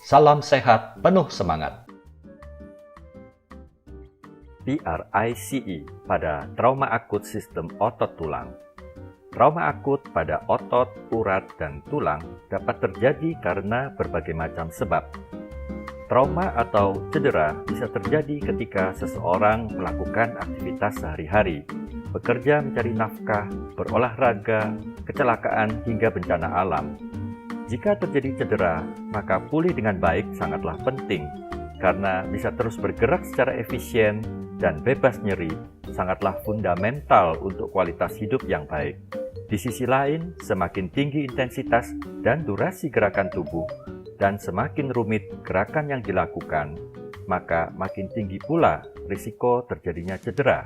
Salam sehat, penuh semangat. PRICE pada trauma akut sistem otot tulang. Trauma akut pada otot, urat, dan tulang dapat terjadi karena berbagai macam sebab. Trauma atau cedera bisa terjadi ketika seseorang melakukan aktivitas sehari-hari, bekerja mencari nafkah, berolahraga, kecelakaan, hingga bencana alam. Jika terjadi cedera, maka pulih dengan baik sangatlah penting, karena bisa terus bergerak secara efisien dan bebas nyeri sangatlah fundamental untuk kualitas hidup yang baik. Di sisi lain, semakin tinggi intensitas dan durasi gerakan tubuh, dan semakin rumit gerakan yang dilakukan, maka makin tinggi pula risiko terjadinya cedera.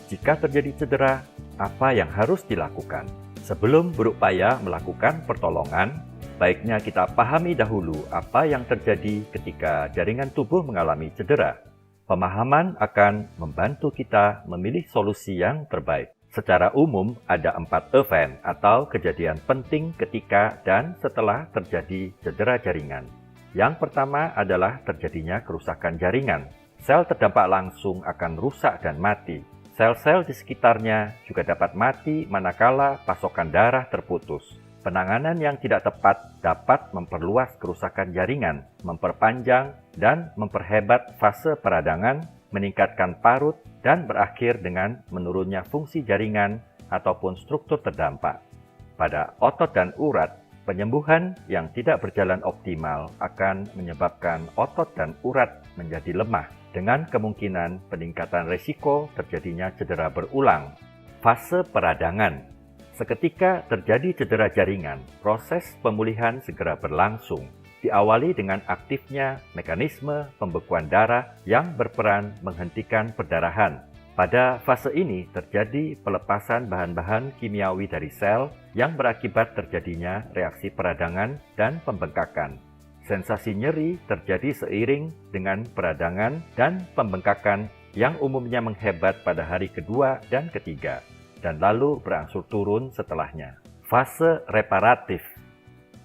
Jika terjadi cedera, apa yang harus dilakukan? Sebelum berupaya melakukan pertolongan, baiknya kita pahami dahulu apa yang terjadi ketika jaringan tubuh mengalami cedera. Pemahaman akan membantu kita memilih solusi yang terbaik. Secara umum, ada 4 event atau kejadian penting ketika dan setelah terjadi cedera jaringan. Yang pertama adalah terjadinya kerusakan jaringan. Sel terdampak langsung akan rusak dan mati. Sel-sel di sekitarnya juga dapat mati manakala pasokan darah terputus. Penanganan yang tidak tepat dapat memperluas kerusakan jaringan, memperpanjang dan memperhebat fase peradangan, meningkatkan parut, dan berakhir dengan menurunnya fungsi jaringan ataupun struktur terdampak. Pada otot dan urat, penyembuhan yang tidak berjalan optimal akan menyebabkan otot dan urat menjadi lemah, dengan kemungkinan peningkatan risiko terjadinya cedera berulang. Fase peradangan. Seketika terjadi cedera jaringan, proses pemulihan segera berlangsung. Diawali dengan aktifnya mekanisme pembekuan darah yang berperan menghentikan perdarahan. Pada fase ini terjadi pelepasan bahan-bahan kimiawi dari sel yang berakibat terjadinya reaksi peradangan dan pembengkakan. Sensasi nyeri terjadi seiring dengan peradangan dan pembengkakan yang umumnya menghebat pada hari kedua dan ketiga, dan lalu berangsur turun setelahnya. Fase reparatif.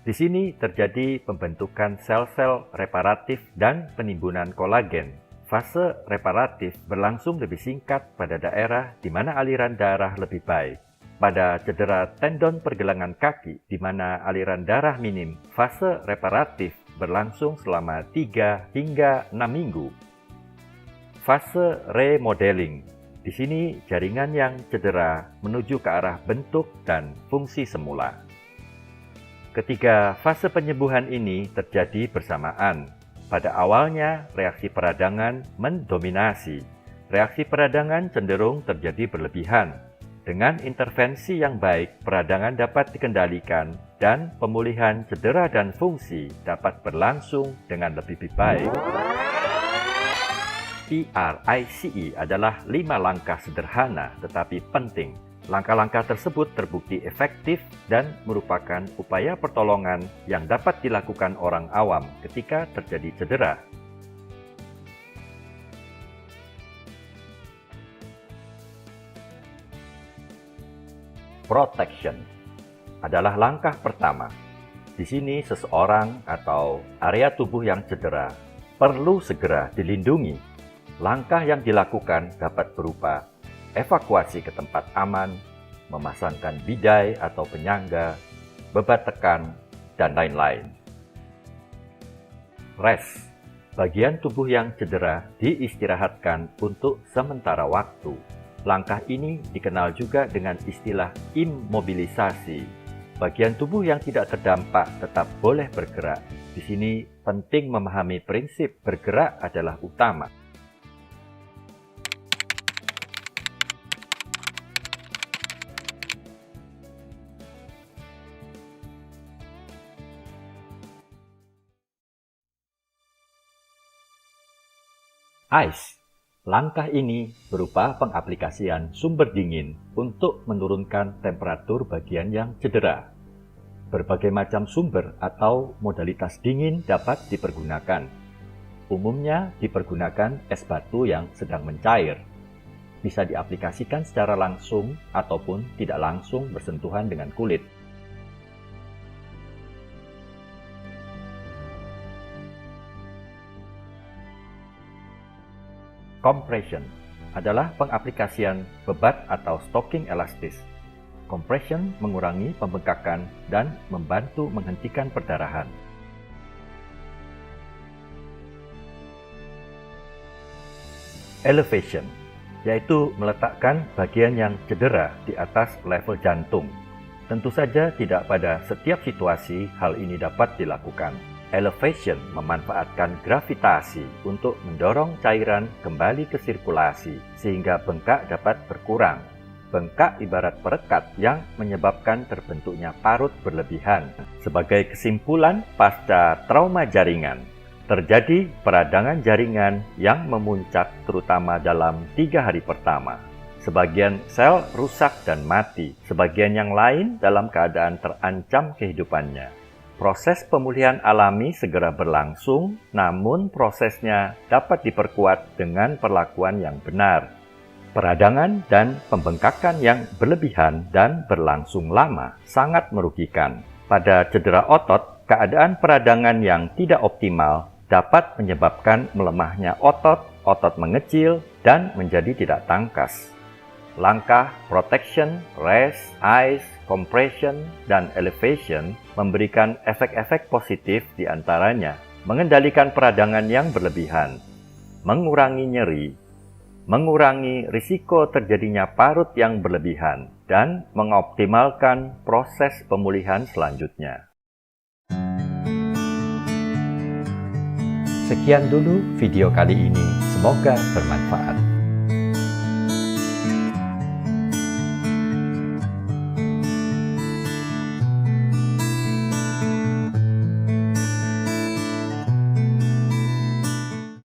Di sini terjadi pembentukan sel-sel reparatif dan penimbunan kolagen. Fase reparatif berlangsung lebih singkat pada daerah di mana aliran darah lebih baik. Pada cedera tendon pergelangan kaki di mana aliran darah minim, fase reparatif berlangsung selama 3 hingga 6 minggu. Fase remodeling. Di sini jaringan yang cedera menuju ke arah bentuk dan fungsi semula. Ketiga fase penyembuhan ini terjadi bersamaan. Pada awalnya, reaksi peradangan mendominasi. Reaksi peradangan cenderung terjadi berlebihan. Dengan intervensi yang baik, peradangan dapat dikendalikan dan pemulihan cedera dan fungsi dapat berlangsung dengan lebih baik. PRICE adalah 5 langkah sederhana tetapi penting. Langkah-langkah tersebut terbukti efektif dan merupakan upaya pertolongan yang dapat dilakukan orang awam ketika terjadi cedera. Protection adalah langkah pertama. Di sini seseorang atau area tubuh yang cedera perlu segera dilindungi. Langkah yang dilakukan dapat berupa evakuasi ke tempat aman, memasangkan bidai atau penyangga, bebat tekan, dan lain-lain. Rest. Bagian tubuh yang cedera diistirahatkan untuk sementara waktu. Langkah ini dikenal juga dengan istilah immobilisasi. Bagian tubuh yang tidak terdampak tetap boleh bergerak. Di sini penting memahami prinsip bergerak adalah utama. Ice. Langkah ini berupa pengaplikasian sumber dingin untuk menurunkan temperatur bagian yang cedera. Berbagai macam sumber atau modalitas dingin dapat dipergunakan. Umumnya dipergunakan es batu yang sedang mencair. Bisa diaplikasikan secara langsung ataupun tidak langsung bersentuhan dengan kulit. Compression adalah pengaplikasian bebat atau stocking elastis. Compression mengurangi pembengkakan dan membantu menghentikan perdarahan. Elevation, yaitu meletakkan bagian yang cedera di atas level jantung. Tentu saja tidak pada setiap situasi hal ini dapat dilakukan. Elevation memanfaatkan gravitasi untuk mendorong cairan kembali ke sirkulasi sehingga bengkak dapat berkurang. Bengkak ibarat perekat yang menyebabkan terbentuknya parut berlebihan. Sebagai kesimpulan pasca trauma jaringan, terjadi peradangan jaringan yang memuncak terutama dalam 3 hari pertama. Sebagian sel rusak dan mati, sebagian yang lain dalam keadaan terancam kehidupannya. Proses pemulihan alami segera berlangsung, namun prosesnya dapat diperkuat dengan perlakuan yang benar. Peradangan dan pembengkakan yang berlebihan dan berlangsung lama sangat merugikan. Pada cedera otot, keadaan peradangan yang tidak optimal dapat menyebabkan melemahnya otot, otot mengecil, dan menjadi tidak tangkas. Langkah protection, rest, ice, compression, dan elevation memberikan efek-efek positif di antaranya mengendalikan peradangan yang berlebihan, mengurangi nyeri, mengurangi risiko terjadinya parut yang berlebihan, dan mengoptimalkan proses pemulihan selanjutnya. Sekian dulu video kali ini, semoga bermanfaat.